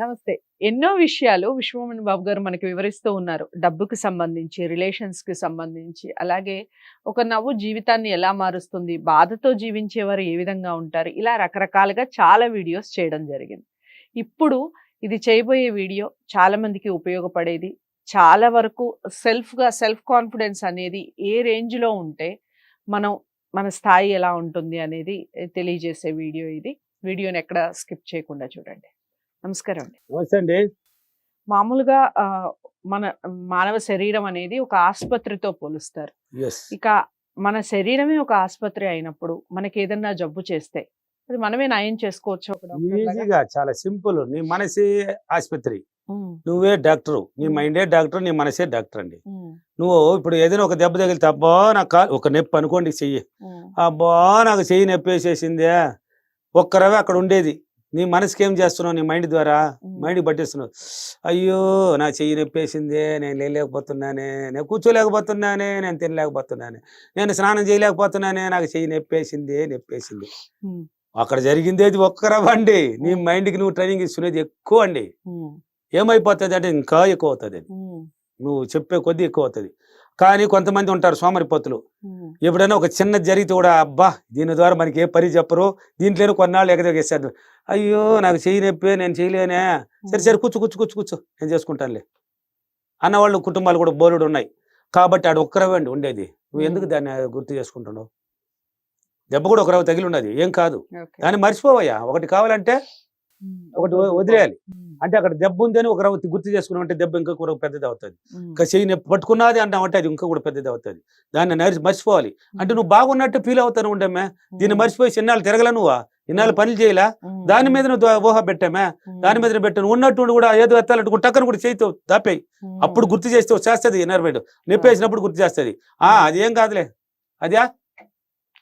నమస్తే. ఎన్నో విషయాలు విశ్వమోహన్ బాబు గారు మనకి వివరిస్తూ ఉన్నారు. డబ్బుకి సంబంధించి, రిలేషన్స్‌కి సంబంధించి, అలాగే ఒక నవ్వు జీవితాన్ని ఎలా మారుస్తుంది, బాధతో జీవించేవారు ఏ విధంగా ఉంటారు, ఇలా రకరకాలుగా చాలా వీడియోస్ చేయడం జరిగింది. ఇప్పుడు ఇది చేయబోయే వీడియో చాలా మందికి ఉపయోగపడేది. చాలా వరకు సెల్ఫ్ కాన్ఫిడెన్స్ అనేది ఏ రేంజ్‌లో ఉంటే మనం మన స్థాయి ఎలా ఉంటుంది అనేది తెలియజేసే వీడియో ఇది. వీడియోని ఎక్కడ స్కిప్ చేయకుండా చూడండి. నమస్కారం అండి. నమస్తే అండి. మామూలుగా మన మానవ శరీరం అనేది ఒక ఆస్పత్రితో పోలుస్తారు. యెస్. ఇక మన శరీరమే ఒక ఆస్పత్రి అయినప్పుడు మనకేదన్నా జబ్బు చేస్తే అది మనమే నయం చేసుకోవచ్చు ఒక డాక్టర్ లాగా. ఈజీగా చాలా సింపుల్. నీ మనసే ఆస్పత్రి. హ్మ్. నువ్వే డాక్టరు. నీ మైండే డాక్టర్, నీ మనసే డాక్టర్ అండి. హ్మ్. నువ్వు ఇప్పుడు ఏదైనా ఒక దెబ్బ తగిలితే అబ్బా నాకు ఒక నొప్పి అనుకోండి చెయ్యి. హ్మ్. అబ్బా నాకు చెయ్యి నొప్పి వేసేసిందే. ఒక్క రవి అక్కడ ఉండేది. నీ మనసుకి ఏం చేస్తున్నావు? నీ మైండ్ ద్వారా మైండ్కి పట్టేస్తున్నావు. అయ్యో నా చెయ్యి నొప్పేసిందే, నేను లేలేకపోతున్నానే, నేను కూర్చోలేకపోతున్నానే, నేను తినలేకపోతున్నానే, నేను స్నానం చేయలేకపోతున్నానే, నాకు చెయ్యి నొప్పేసింది. హ్మ్. అక్కడ జరిగింది అది ఒక్క రవ్వండి. నీ మైండ్కి నువ్వు ట్రైనింగ్ ఇస్తున్నది ఎక్కువ అండి. హ్మ్. ఏమైపోతుంది అంటే ఇంకా ఎక్కువ అవుతుంది అది. హ్మ్. నువ్వు చెప్పే కొద్దీ ఎక్కువ అవుతుంది. కానీ కొంతమంది ఉంటారు సోమరిపోతులు. హ్మ్. ఎప్పుడైనా ఒక చిన్న జరిగితే కూడా అబ్బా దీని ద్వారా మనకి ఏ పని చెప్పరు, దీంట్లోనే కొన్నాళ్ళు ఎగదగేసాడు. అయ్యో నాకు చెయ్యి నొప్పి, నేను చేయలేనే, సరే కూర్చో నేను చేసుకుంటానులే అన్నవాళ్ళు కుటుంబాలు కూడా బోలెడు ఉన్నాయి. కాబట్టి ఆడు ఒక్కరవండి ఉండేది. నువ్వు ఎందుకు దాన్ని గుర్తు చేసుకుంటున్నావు? దెబ్బ కూడా ఒక రవ్వ తగిలి ఉన్నది, ఏం కాదు. ఓకే. దాన్ని మర్చిపోవయ్యా. ఒకటి కావాలంటే హ్మ్. ఒకటి వదిలేయాలి. హ్మ్. అంటే అక్కడ దెబ్బ ఉందని ఒక రవ్వ గుర్తు చేసుకున్నావు అంటే దెబ్బ ఇంకా కూడా పెద్దది అవుతుంది. హ్మ్. ఇంకా చెయ్యి నొప్పి పట్టుకున్నది అంటామంటే అది ఇంకా కూడా పెద్దది అవుతుంది. దాన్ని మర్చిపోవాలి. అంటే నువ్వు బాగున్నట్టు ఫీల్ అవుతాను ఉండమ్మా. దీన్ని మర్చిపోయి చిన్నాళ్ళు తిరగల, నువ్వు ఇన్నాళ్ళు పనులు చేయలా, దాని మీద నువ్వు ఊహ పెట్టామా, దాని మీద పెట్టాను ఉన్నట్టు కూడా ఏదో ఎత్తాలంటే టక్కన కూడా చేయితో దాపేయి. అప్పుడు గుర్తు చేస్తే చేస్తుంది ఇన్నర్ మైండ్. నొప్పేసినప్పుడు గుర్తు చేస్తుంది. అది ఏం కాదులే, అదే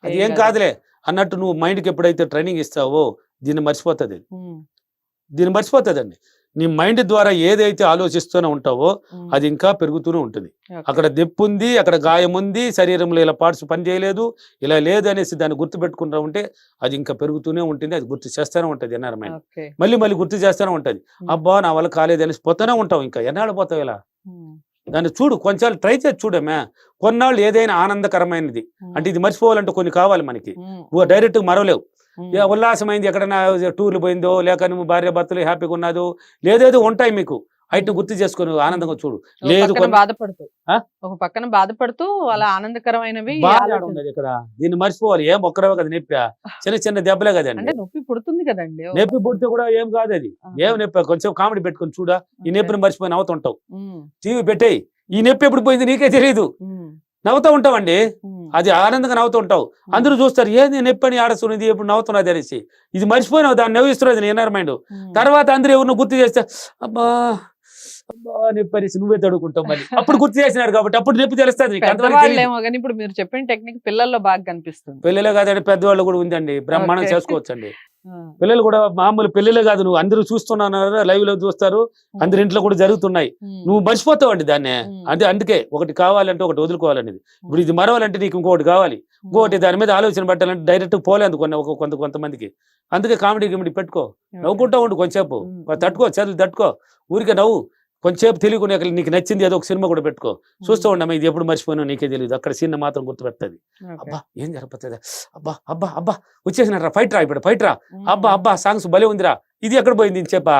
అది ఏం కాదులే అన్నట్టు నువ్వు మైండ్కి ఎప్పుడైతే ట్రైనింగ్ ఇస్తావో దీన్ని మర్చిపోతుంది. దీన్ని మర్చిపోతుందండి. నీ మైండ్ ద్వారా ఏదైతే ఆలోచిస్తూనే ఉంటావో అది ఇంకా పెరుగుతూనే ఉంటుంది. అక్కడ దెప్పు ఉంది, అక్కడ గాయం ఉంది, శరీరంలో ఇలా పార్ట్స్ పని చేయలేదు, ఇలా లేదు అనేసి దాన్ని గుర్తు పెట్టుకుంటా ఉంటే అది ఇంకా పెరుగుతూనే ఉంటుంది. అది గుర్తు చేస్తూనే ఉంటుంది ఎన్ఆర్ మైండ్. మళ్ళీ గుర్తు చేస్తూనే ఉంటుంది. అబ్బా నా వల్ల కాలేదు అనేసి పోతూనే ఉంటావు. ఇంకా ఎన్నాళ్ళు పోతావు ఇలా? దాన్ని చూడు, కొంచెం ట్రై చేసి చూడమే. కొన్నాళ్ళు ఏదైనా ఆనందకరమైనది అంటే ఇది మర్చిపోవాలంటే కొన్ని కావాలి మనకి. డైరెక్ట్ మరవలేవు. ఉల్లాసమైంది ఎక్కడైనా టూర్లు పోయిందో, లేక నువ్వు భార్య భర్తలు హ్యాపీగా ఉన్నదో, లేదేదో ఉంటాయి మీకు. అయితే గుర్తు చేసుకొని ఆనందంగా చూడు. లేదు ఒక పక్కన బాధపడుతూ అలా ఆనందకరమైనవి ఇక్కడ దీన్ని మర్చిపోవాలి. ఏం ఒక్కరవే కదా నొప్పి, చిన్న దెబ్బలే కదండి. నొప్పి పుడుతుంది కదండి. నొప్పి పుడితే కూడా ఏం కాదు అది. ఏం నొప్పి, కొంచెం కామెడీ పెట్టుకొని చూడా. ఈ నొప్పిని మర్చిపోయి నవ్వుతుంటావు. టీవీ పెట్టేయి. ఈ నొప్పి ఎప్పుడు పోయింది నీకే తెలియదు, నవ్వుతూ ఉంటావండి. అది ఆనందంగా నవ్వుతూ ఉంటావు. అందరూ చూస్తారు ఏంది నొప్పని ఆడస్తున్నది ఎప్పుడు నవ్వుతున్నది అనేసి. ఇది మర్చిపోయినావు, దాన్ని నవ్విస్తున్నది నీ ఇన్నర్ మైండ్. తర్వాత అందరూ ఎవరిని గుర్తు చేస్తే అబ్బా అబ్బా నొప్పి అనేసి నువ్వే తడుకుంటావు. మళ్ళీ అప్పుడు గుర్తు చేసినారు కాబట్టి అప్పుడు నొప్పి తెలుస్తుంది. ఇప్పుడు మీరు చెప్పిన టెక్నిక్ పిల్లల్లో బాగా కనిపిస్తుంది. పిల్లలే కాదండి, పెద్దవాళ్ళు కూడా ఉందండి, బ్రహ్మాండం చేసుకోవచ్చండి. పిల్లలు కూడా మామూలు పిల్లలే కాదు, నువ్వు అందరూ చూస్తున్నావు, లైవ్ లో చూస్తారు, అందరి ఇంట్లో కూడా జరుగుతున్నాయి. నువ్వు మర్చిపోతావు అండి దాన్ని. అందుకే ఒకటి కావాలంటే ఒకటి వదులుకోవాలనేది. ఇప్పుడు ఇది మరవాలంటే నీకు ఇంకొకటి కావాలి, ఇంకొకటి దాని మీద ఆలోచన పెట్టాలంటే డైరెక్ట్ పోలేదు కొంతమందికి. అందుకే కామెడీ గిమిడి పెట్టుకో, నవ్వుకుంటా ఉండు కొంచెంసేపు, తట్టుకో, చదువు తట్టుకో, ఊరికే నవ్వు. కొంచెంసేపు తెలియకుండా నీకు నచ్చింది ఏదో ఒక సినిమా కూడా పెట్టుకో, చూస్తూ ఉండమ్మా. ఇది ఎప్పుడు మర్చిపోయినా నీకే తెలియదు, అక్కడ సీన్ మాత్రం గుర్తుపెడుతుంది. అబ్బా ఏం జరగపోతుంది, అబ్బా వచ్చేసినట్రా, ఫైట్ రా, ఇప్పుడు ఫైట్ రా, అబ్బా సాంగ్స్ భలే ఉందిరా, ఇది ఎక్కడ పోయింది చెప్పా.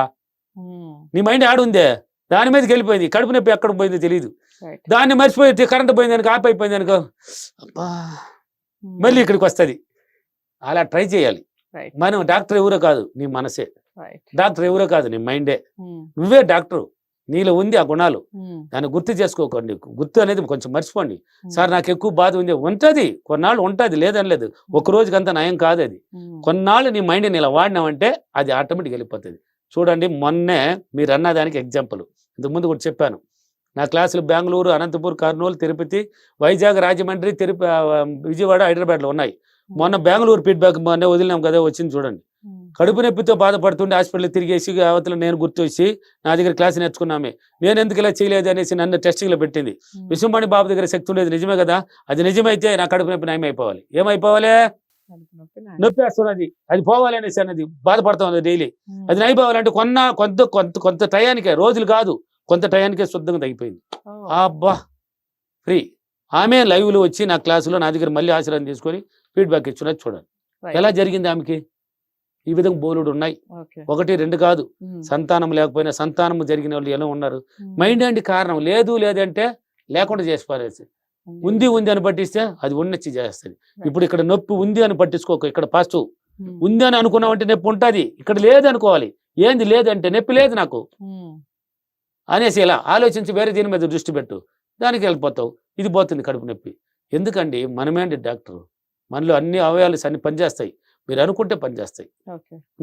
నీ మైండ్ ఆడుందే, దాని మీదకి వెళ్ళిపోయింది. కడుపు నొప్పి ఎక్కడ పోయిందో తెలియదు, దాన్ని మర్చిపోయి కరెంట్ పోయింది అనుకో, ఆఫ్ అయిపోయింది అనుకో, అబ్బా మళ్ళీ ఇక్కడికి వస్తుంది. అలా ట్రై చేయాలి. మనం డాక్టర్ ఎవరో కాదు, నీ మనసే డాక్టర్, ఎవరో కాదు నీ మైండే. నువ్వే డాక్టరు, నీలో ఉంది ఆ గుణాలు. దాన్ని గుర్తు చేసుకోకండి. గుర్తు అనేది కొంచెం మర్చిపోండి. సార్ నాకు ఎక్కువ బాధ ఉంది, ఉంటుంది, కొన్నాళ్ళు ఉంటుంది, లేదని లేదు. ఒక రోజుకంతా నయం కాదు అది. కొన్నాళ్ళు నీ మైండ్ని ఇలా వాడినామంటే అది ఆటోమేటిక్ వెళ్ళిపోతుంది. చూడండి, మొన్నే మీరు అన్నదానికి ఎగ్జాంపుల్ ఇంతకుముందు కూడా చెప్పాను. నా క్లాసులు బెంగళూరు, అనంతపూర్, కర్నూలు, తిరుపతి, వైజాగ్, రాజమండ్రి, విజయవాడ, హైదరాబాద్లో ఉన్నాయి. మొన్న బెంగళూరు ఫీడ్బ్యాక్ మొన్న వదిలినాం కదా, వచ్చింది చూడండి. కడుపు నొప్పితో బాధపడుతుండే హాస్పిటల్ తిరిగేసి అవతల నేను గుర్తొచ్చి నా దగ్గర క్లాస్ నేర్చుకున్నామే, నేను ఎందుకు ఇలా చేయలేదు అనేసి నన్ను టెస్టింగ్లో పెట్టింది. విశ్వమణి బాబు దగ్గర శక్తి ఉండేది నిజమే కదా, అది నిజమైతే నా కడుపు నొప్పి నయం అయిపోవాలి. ఏమైపోవాలి? నొప్పి వేస్తున్నది, అది పోవాలనేసి అన్నది బాధపడుతుంది డైలీ. అది నైపోవాలంటే కొంత టయానికే, రోజులు కాదు, కొంత టయానికే శుద్ధంగా తగ్గిపోయింది. అబ్బా ఫ్రీ. ఆమె లైవ్లో వచ్చి నా క్లాసులో నా దగ్గర మళ్ళీ ఆశీర్వాదం తీసుకొని ఫీడ్బ్యాక్ ఇచ్చినది చూడండి. ఎలా జరిగింది ఆమెకి? ఈ విధంగా బోలుడు ఉన్నాయి, 1, 2 కాదు. సంతానం లేకపోయినా సంతానం జరిగిన వాళ్ళు ఎలా ఉన్నారు? మైండ్ అంటే కారణం. లేదు లేదంటే లేకుండా చేసి పారేసి, ఉంది అని పట్టిస్తే అది ఉన్నచ్చి చేస్తుంది. ఇప్పుడు ఇక్కడ నొప్పి ఉంది అని పట్టించుకోక, ఇక్కడ పాజిటివ్ ఉంది అని అనుకున్నామంటే నొప్పి ఉంటుంది, ఇక్కడ లేదు అనుకోవాలి. ఏంది లేదంటే నొప్పి లేదు నాకు అనేసి ఇలా ఆలోచించి వేరే దీని మీద దృష్టి పెట్టు, దానికి వెళ్ళిపోతావు. ఇది పోతుంది కడుపు నొప్పి. ఎందుకండి మనమే అండి డాక్టర్, మనలో అన్ని అవయవాలు అన్ని పనిచేస్తాయి. మీరు అనుకుంటే పనిచేస్తాయి,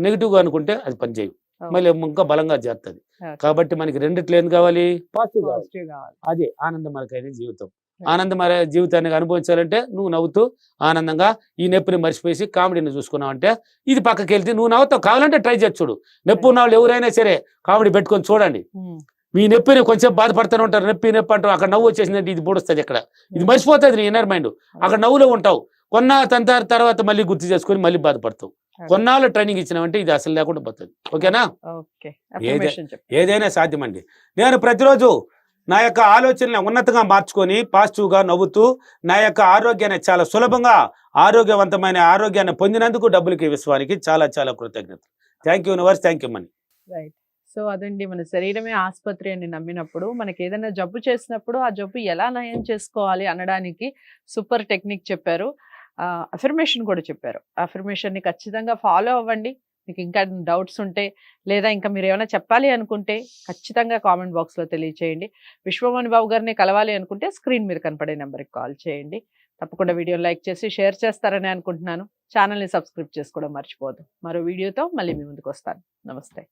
నెగిటివ్గా అనుకుంటే అది పనిచేయవు, మళ్ళీ ఇంకా బలంగా చేస్తుంది. కాబట్టి మనకి రెండిట్లో ఏం కావాలి? పాజిటివ్ కావాలి. అదే ఆనందమయమైన జీవితం. ఆనందమయ జీవితాన్ని అనుభవించాలంటే నువ్వు నవ్వుతూ ఆనందంగా ఈ నొప్పిని మర్చిపోయి కామెడీని చూసుకున్నావు అంటే ఇది పక్కకి వెళ్తే నువ్వు నవ్వుతావు. కావాలంటే ట్రై చేసి చూడు. నొప్పి ఉన్న వాళ్ళు ఎవరైనా సరే కామెడీ పెట్టుకొని చూడండి. మీ నొప్పిని కొంచెం బాధపడుతూనే ఉంటారు, నొప్పి అంటారు, అక్కడ నవ్వు వచ్చేసిందంటే ఇది పొడుస్తుంది, ఇక్కడ ఇది మర్చిపోతుంది నీ ఇన్నర్ మైండ్. అక్కడ నవ్వులో ఉంటావు, తర్వాత మళ్ళీ గుర్తు చేసుకొని మళ్ళీ బాధపడతావు. కొన్నాళ్ళు ట్రైనింగ్ ఇచ్చినామంటే ఇది అసలు లేకుండా పోతుంది. ఓకేనా? ఏదైనా సాధ్యమండి. నేను ప్రతిరోజు నా యొక్క ఆలోచనలు ఉన్నతంగా మార్చుకొని పాజిటివ్గా నవ్వుతూ నా యొక్క ఆరోగ్యాన్ని చాలా సులభంగా ఆరోగ్యవంతమైన ఆరోగ్యాన్ని పొందినందుకు డబ్బులకి విశ్వానికి చాలా చాలా కృతజ్ఞతలు. Thank you universe, thank you money. Right. So అదండి, మన శరీరమే ఆసుపత్రి అని నమ్మినప్పుడు, మనకి ఏదైనా జబ్బు చేసినప్పుడు ఆ జబ్బు ఎలా నయం చేసుకోవాలి అనడానికి సూపర్ టెక్నిక్ చెప్పారు. అఫర్మేషన్ కూడా చెప్పారు. అఫర్మేషన్ని ఖచ్చితంగా ఫాలో అవ్వండి. మీకు ఇంకా డౌట్స్ ఉంటే, లేదా ఇంకా మీరు ఏమైనా చెప్పాలి అనుకుంటే ఖచ్చితంగా కామెంట్ బాక్స్లో తెలియచేయండి. విశ్వమోహన్ బాబు గారిని కలవాలి అనుకుంటే స్క్రీన్ మీద కనపడే నెంబర్కి కాల్ చేయండి. తప్పకుండా వీడియోని లైక్ చేసి షేర్ చేస్తారని అనుకుంటున్నాను. ఛానల్ని సబ్స్క్రైబ్ చేసుకోవడం మర్చిపోదు. మరో వీడియోతో మళ్ళీ మీ ముందుకు వస్తాను. నమస్తే.